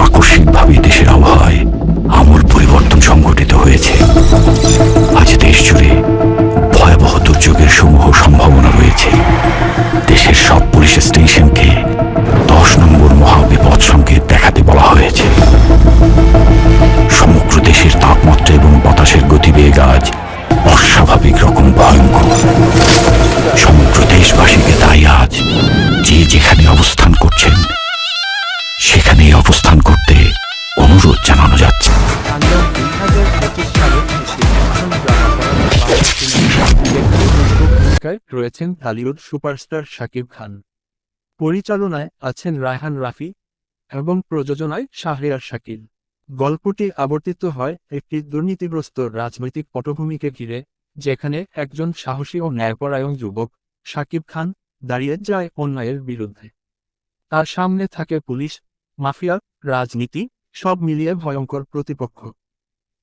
আকস্মিকভাবে দেশের আবহাওয়ায় আমূল পরিবর্তন সংঘটিত হয়েছে। আজ দেশ জুড়ে ভয়াবহ দুর্যোগের সমূহ সম্ভাবনা রয়েছে। দেশের সব পুলিশ স্টেশনকে 10 নম্বর মহাবিপদ সংকেত দেখাতে বলা হয়েছে। সমগ্র দেশের তাপমাত্রা এবং বাতাসের গতিবেগ আজ অস্বাভাবিক রকম ভয়ঙ্কর। সমগ্র দেশবাসীকে তাই আজ যে যেখানে অবস্থান করছেন সেখানেই অবস্থান করতে অনুরোধ জানানো যাচ্ছে। তাণ্ডব 2025 সালের শেষে অ্যাকশন ড্রামা করার ভূমিকায় রয়েছেন ঢালিউড সুপারস্টার শাকিব খান। পরিচালনায় আছেন রায়হান রাফি এবং প্রযোজনায় শাহরিয়ার শাকিল। গল্পটি আবর্তিত হয় একটি দুর্নীতিগ্রস্ত রাজনৈতিক পটভূমিকে ঘিরে, যেখানে একজন সাহসী ও ন্যায়পরায়ণ যুবক শাকিব খান দাঁড়িয়ে যায় অন্যায়ের বিরুদ্ধে। তার সামনে থাকে পুলিশ, মাফিয়া, রাজনীতি, সব মিলিয়ে ভয়ঙ্কর প্রতিপক্ষ।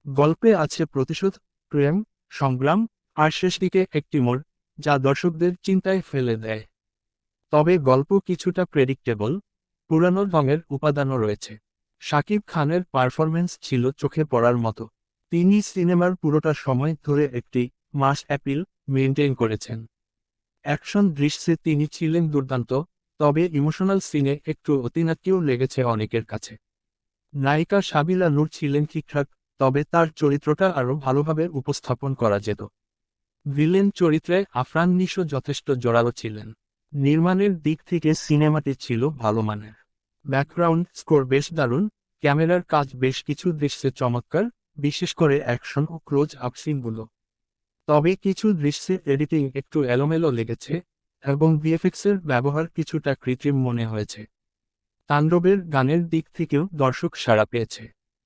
গল্পে আছে প্রতিশোধ, প্রেম, সংগ্রাম আর শেষ দিকে একটি মোড় যা দর্শকদের চিন্তায় ফেলে দেয়। তবে গল্প কিছুটা প্রেডিক্টেবল, পুরানো ঢঙের উপাদানও রয়েছে। শাকিব খানের পারফরম্যান্স ছিল চোখে পড়ার মতো। তিনি সিনেমার পুরোটা সময় ধরে একটি মাস অ্যাপিল মেনটেন করেছেন। অ্যাকশন দৃশ্যে তিনি ছিলেন দুর্দান্ত, তবে ইমোশনাল সিনে একটু অতিনাট্যও লেগেছে অনেকের কাছে। নায়িকা সাবিলা নূর ছিলেন ঠিকঠাক, তবে তার চরিত্রটা আরও ভালোভাবে উপস্থাপন করা যেত। ভিলেন চরিত্রে আফরান নিশো যথেষ্ট জোরালো ছিলেন। নির্মাণের দিক থেকে সিনেমাটি ছিল ভালো মানের। ব্যাকগ্রাউন্ড স্কোর বেশ দারুণ, ক্যামেরার কাজ বেশ কিছু দৃশ্যে চমৎকার, বিশেষ করে অ্যাকশন ও ক্লোজ আপ সিনগুলো। তবে কিছু দৃশ্যে এডিটিং একটু এলোমেলো লেগেছে এবং ভিএফএক্সের ব্যবহার কিছুটা কৃত্রিম মনে হয়েছে। তাণ্ডবের গানের দিক থেকেও দর্শক সাড়া পেয়েছে।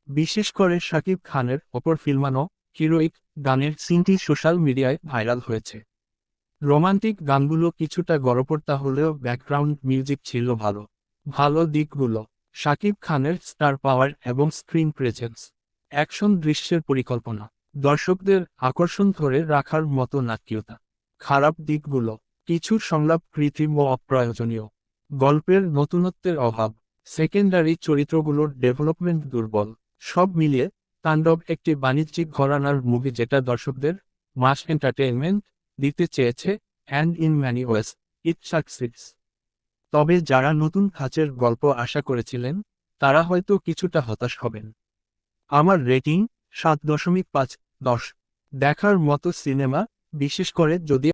বিশেষ করে শাকিব খানের ওপর ফিল্মানো হিরোইক গানের সিনটি সোশ্যাল মিডিয়ায় ভাইরাল হয়েছে। রোমান্টিক গানগুলো কিছুটা গড়পড়তা হলেও ব্যাকগ্রাউন্ড মিউজিক ছিল ভালো। ভালো দিকগুলো: শাকিব খানের স্টার পাওয়ার এবং স্ক্রিন প্রেজেন্স, অ্যাকশন দৃশ্যের পরিকল্পনা, দর্শকদের আকর্ষণ ধরে রাখার মতো নাটকীয়তা। খারাপ দিকগুলো: কিছু সংলাপ কৃত্রিম ও অপ্রয়োজনীয়, গল্পের নতুনত্বের অভাব, সেকেন্ডারি চরিত্রগুলোর ডেভেলপমেন্ট দুর্বল। সব মিলিয়ে তাণ্ডব একটি বাণিজ্যিক ঘরানার মুভি যেটা দর্শকদের মাস এন্টারটেইনমেন্ট দিতে চেয়েছে, and in many ways it succeeds. তবে যারা নতুন ধাঁচের গল্প আশা করেছিলেন তারা হয়তো কিছুটা হতাশ হবেন। আমার রেটিং 7.5/10। দেখার মতো সিনেমা, বিশেষ করে যদি